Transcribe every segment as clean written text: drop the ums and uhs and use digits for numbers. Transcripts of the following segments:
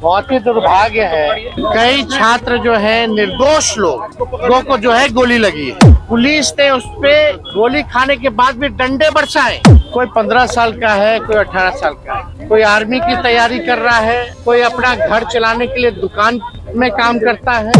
बहुत ही दुर्भाग्य है, कई छात्र जो है निर्दोष लोगों को जो है गोली लगी है। पुलिस ने उस पे गोली खाने के बाद भी डंडे बरसाए। कोई 15 साल का है, कोई 18 साल का है, कोई आर्मी की तैयारी कर रहा है, कोई अपना घर चलाने के लिए दुकान में काम करता है।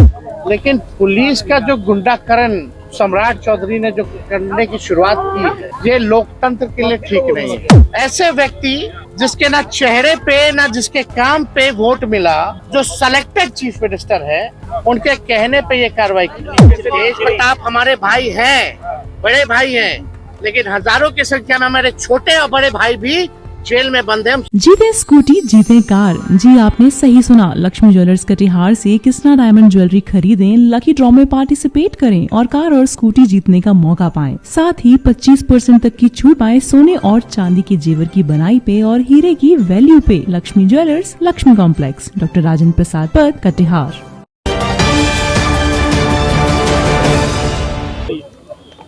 लेकिन पुलिस का जो गुंडाकरण सम्राट चौधरी ने जो करने की शुरुआत की है, ये लोकतंत्र के लिए ठीक नहीं है। ऐसे व्यक्ति जिसके ना चेहरे पे ना जिसके काम पे वोट मिला, जो सिलेक्टेड चीफ मिनिस्टर है, उनके कहने पे ये कार्रवाई की। तेज प्रताप हमारे भाई हैं, बड़े भाई हैं, लेकिन हजारों की संख्या में हमारे छोटे और बड़े भाई भी जेल में बंद है। जीते स्कूटी जीते कार। जी आपने सही सुना, लक्ष्मी ज्वेलर्स कटिहार से कृष्णा डायमंड ज्वेलरी खरीदें, लकी ड्रॉ में पार्टिसिपेट करें और कार और स्कूटी जीतने का मौका पाएं। साथ ही 25% तक की छूट पाएं सोने और चांदी के जेवर की बनाई पे और हीरे की वैल्यू पे। Lakshmi jewellers, Lakshmi complex, doctor Rajendra Prasad पथ, कटिहार।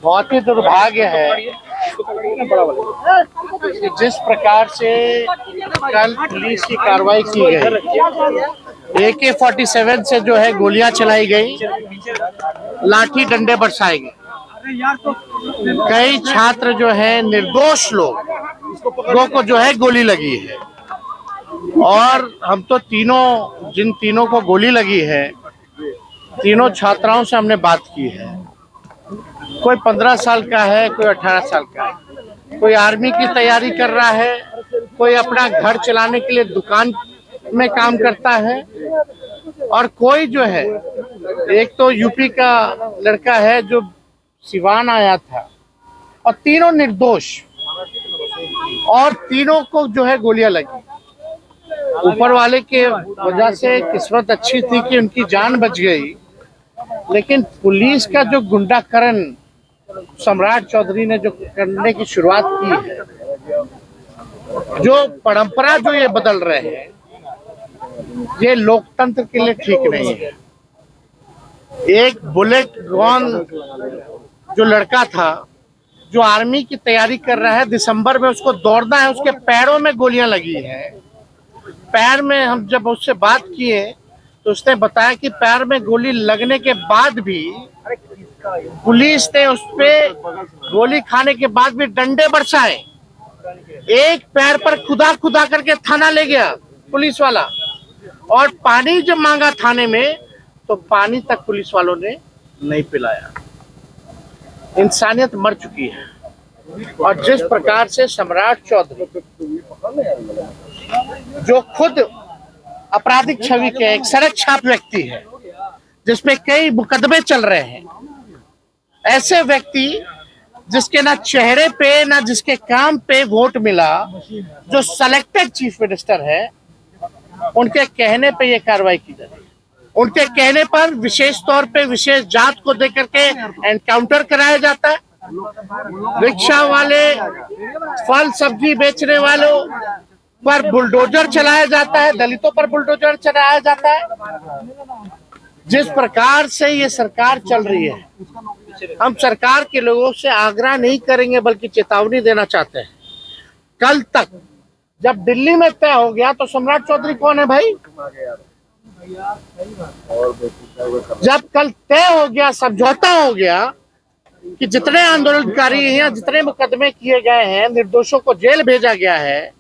बहुत ही दुर्भाग्य है कि जिस प्रकार से कल पुलिस की कार्रवाई की गई, AK-47 से जो है गोलियां चलाई गई, लाठी डंडे बरसाए गए। कई छात्र जो है निर्दोष लोगों को जो है गोली लगी है। और हम तो जिन तीनों को गोली लगी है, तीनों छात्राओं से हमने बात की है। कोई 15 साल का है, कोई 18 साल का है, कोई आर्मी की तैयारी कर रहा है, कोई अपना घर चलाने के लिए दुकान में काम करता है, और कोई जो है, एक तो यूपी का लड़का है जो सिवान आया था, और तीनों निर्दोष, और तीनों को जो है गोलियां लगी। ऊपर वाले के वजह से किस्मत अच्छी थी कि उनकी जान बच गई, लेकिन पुलिस का जो गुंडाकरण सम्राट चौधरी ने जो करने की शुरुआत की है, जो परंपरा जो ये बदल रहे हैं, ये लोकतंत्र के लिए ठीक नहीं है। एक बुलेट गॉन जो लड़का था, जो आर्मी की तैयारी कर रहा है, दिसंबर में उसको दौड़ना है, उसके पैरों में गोलियां लगी हैं। पैर में हम जब उससे बात किए तो उसने बताया कि पैर में गोली लगने के बाद भी पुलिस ने उस पे गोली खाने के बाद भी डंडे बरसाए। एक पैर पर खुदा करके थाना ले गया पुलिस वाला, और पानी जब मांगा थाने में तो पानी तक पुलिस वालों ने नहीं पिलाया। इंसानियत मर चुकी है। और जिस प्रकार से सम्राट चौधरी, जो खुद आपराधिक छवि के एक सड़क छाप व्यक्ति है, जिसपे कई मुकदमे चल रहे हैं, ऐसे व्यक्ति जिसके ना चेहरे पे ना जिसके काम पे वोट मिला, जो सिलेक्टेड चीफ मिनिस्टर है, उनके कहने पे ये कार्रवाई की जा रही है। उनके कहने पर विशेष तौर पे विशेष जात को देकर के एनकाउंटर कराया जाता है। रिक्शा वाले, फल सब्जी बेचने वालों पर बुलडोजर चलाया जाता है, दलितों पर बुलडोजर चलाया जाता है। जिस प्रकार से ये सरकार चल रही है, हम सरकार के लोगों से आग्रह नहीं करेंगे बल्कि चेतावनी देना चाहते हैं। कल तक जब दिल्ली में तय हो गया तो सम्राट चौधरी कौन है भाई? जब कल तय हो गया, समझौता हो गया कि जितने आंदोलनकारी हैं, जितने मुकदमे किए गए हैं, निर्दोषों को जेल भेजा गया है,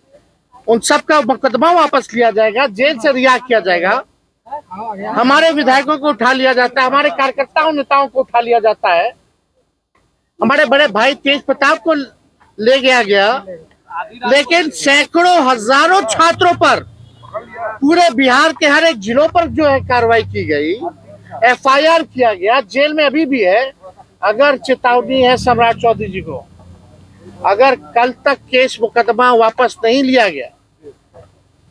उन सब का मुकदमा वापस लिया जाएगा, जेल से रिहा किया जाएगा। हमारे विधायकों को उठा लिया जाता है, हमारे कार्यकर्ताओं नेताओं को उठा लिया जाता है, हमारे बड़े भाई तेज प्रताप को ले गया, लेकिन सैकड़ों हजारों छात्रों पर, पूरे बिहार के हर एक जिलों पर जो है कार्रवाई की गई, FIR किया गया, जेल में अभी भी है। अगर चेतावनी है सम्राट चौधरी जी को, अगर कल तक केस मुकदमा वापस नहीं लिया गया,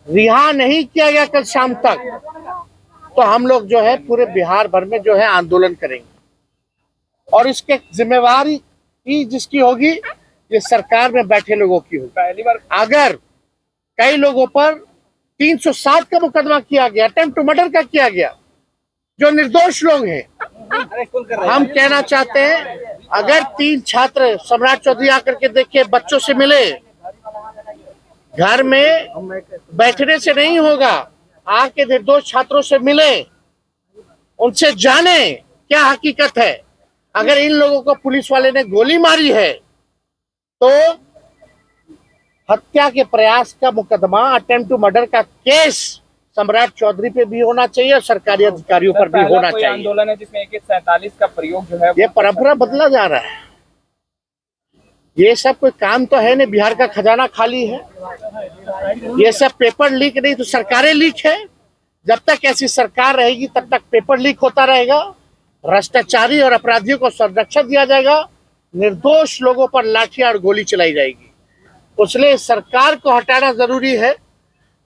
रिहा नहीं किया गया कल शाम तक, तो हम लोग जो है पूरे बिहार भर में जो है आंदोलन करेंगे। और इसके जिम्मेवारी जिसकी होगी, ये सरकार में बैठे लोगों की होगी। पहली बार अगर कई लोगों पर 307 का मुकदमा किया गया, अटेम्प्ट टू मर्डर का किया गया, जो निर्दोष लोग हैं, हम कहना चाहते हैं, अगर 3 छात्र सम्राट चौधरी आकर के देखिए, बच्चों से मिले, घर में बैठने से नहीं होगा, आके निर्दोष छात्रों से मिले, उनसे जाने क्या हकीकत है। अगर इन लोगों को पुलिस वाले ने गोली मारी है तो हत्या के प्रयास का मुकदमा, अटेम्प्ट टू मर्डर का केस सम्राट चौधरी पे भी होना चाहिए और सरकारी अधिकारियों पर भी होना चाहिए। आंदोलन है जिसमें AK-47 का प्रयोग जो है ये परंपरा बदला जा रहा है। ये सब कोई काम तो है नहीं, बिहार का खजाना खाली है। ये सब पेपर लीक नहीं तो सरकारें लीक है। जब तक ऐसी सरकार रहेगी तब तक पेपर लीक होता रहेगा, भ्रष्टाचारी और अपराधियों को संरक्षण दिया जाएगा, निर्दोष लोगों पर लाठियां और गोली चलाई जाएगी। इसलिए सरकार को हटाना जरूरी है।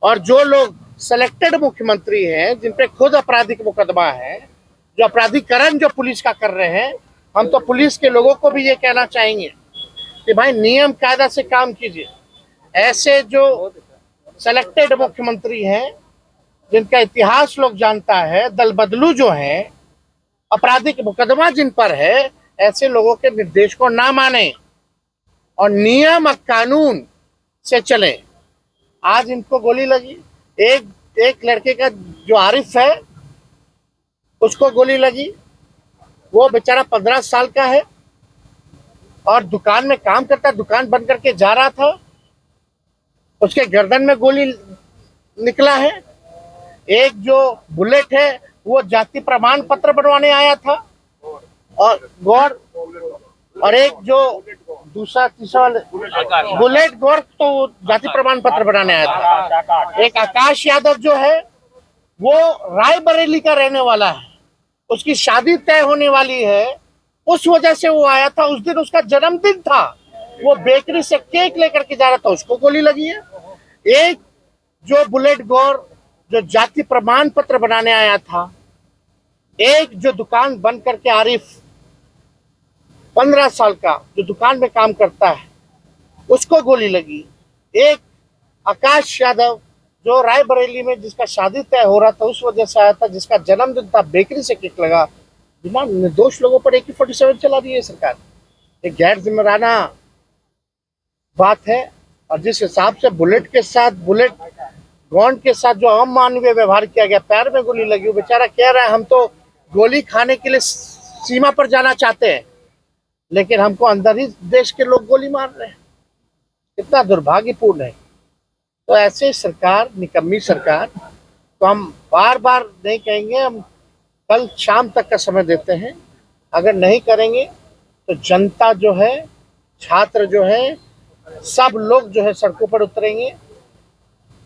और जो लोग सिलेक्टेड मुख्यमंत्री हैं, जिन पे खुद आपराधिक मुकदमा है, जो अपराधीकरण जो पुलिस का कर रहे हैं, हम तो पुलिस के लोगों को भी ये कहना चाहेंगे कि भाई नियम कायदा से काम कीजिए। ऐसे जो सिलेक्टेड मुख्यमंत्री हैं, जिनका इतिहास लोग जानता है, दल बदलू जो है, आपराधिक मुकदमा जिन पर है, ऐसे लोगों के निर्देश को ना माने और नियम और कानून से चले। आज इनको गोली लगी, एक लड़के का जो आरिफ है उसको गोली लगी। वो बेचारा 15 साल का है और दुकान में काम करता, दुकान बंद करके जा रहा था, उसके गर्दन में गोली निकला है। एक जो बुलेट है वो जाति प्रमाण पत्र बनवाने आया था और एक जो दूसरा तीसरा बुलेट गौर तो जाति प्रमाण पत्र बनाने आया था। एक आकाश यादव जो है वो रायबरेली का रहने वाला है, उसकी शादी तय होने वाली है, उस वजह से वो आया था। उस दिन उसका जन्मदिन था, वो बेकरी से केक लेकर के जा रहा था, उसको गोली लगी है। एक जो बुलेट गौर जो जाति प्रमाण पत्र बनाने आया था, एक जो दुकान बंद करके आरिफ 15 साल का जो दुकान में काम करता है उसको गोली लगी। एक आकाश यादव जो रायबरेली में जिसका शादी तय हो रहा था उस वजह से आया था, जिसका जन्मदिन था, बेकरी से केक लगा। बिना निर्दोष लोगों पर AK-47 चला रही है सरकार। एक गैर जिम्मेदाराना बात है। और जिस हिसाब से बुलेट गॉन्ड के साथ जो अमानवीय व्यवहार किया गया, पैर में गोली लगी, वो बेचारा कह रहा है हम तो गोली खाने के लिए सीमा पर जाना चाहते हैं, लेकिन हमको अंदर ही देश के लोग गोली मार रहे हैं। कितना दुर्भाग्यपूर्ण है। तो ऐसे सरकार, निकम्मी सरकार, तो हम बार बार नहीं कहेंगे, हम कल शाम तक का समय देते हैं। अगर नहीं करेंगे तो जनता जो है, छात्र जो है, सब लोग जो है सड़कों पर उतरेंगे।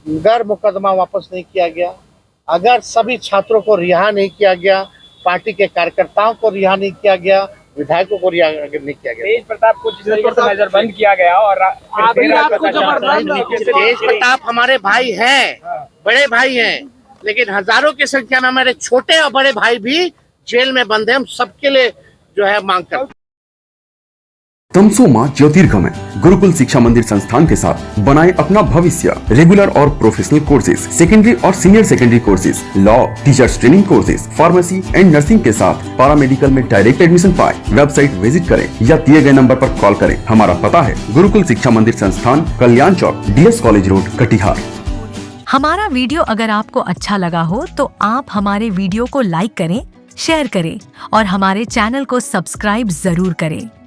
अगर मुकदमा वापस नहीं किया गया, अगर सभी छात्रों को रिहा नहीं किया गया, पार्टी के कार्यकर्ताओं को रिहा नहीं किया गया, विधायकों को रिहा नहीं किया गया, तेज प्रताप को जिस तरीके से नजरबंद किया गया और तेज प्रताप हमारे भाई हैं, बड़े भाई हैं, लेकिन हजारों की संख्या में हमारे छोटे और बड़े भाई भी जेल में बंद हैं। हम सबके लिए जो है मांग करते हैं। तमसोमा ज्योतिर्गमय गुरुकुल शिक्षा मंदिर संस्थान के साथ बनाए अपना भविष्य। रेगुलर और प्रोफेशनल कोर्सेज, सेकेंडरी और senior secondary courses, law, teachers training courses, pharmacy and nursing के साथ पैरामेडिकल में डायरेक्ट एडमिशन पाए। वेबसाइट विजिट करें या दिए गए नंबर पर कॉल करें। हमारा पता है गुरुकुल शिक्षा मंदिर संस्थान, कल्याण चौक, DS कॉलेज रोड, कटिहार। हमारा वीडियो अगर आपको अच्छा लगा हो तो आप हमारे वीडियो को लाइक करें, शेयर करें और हमारे चैनल को सब्सक्राइब जरूर करें।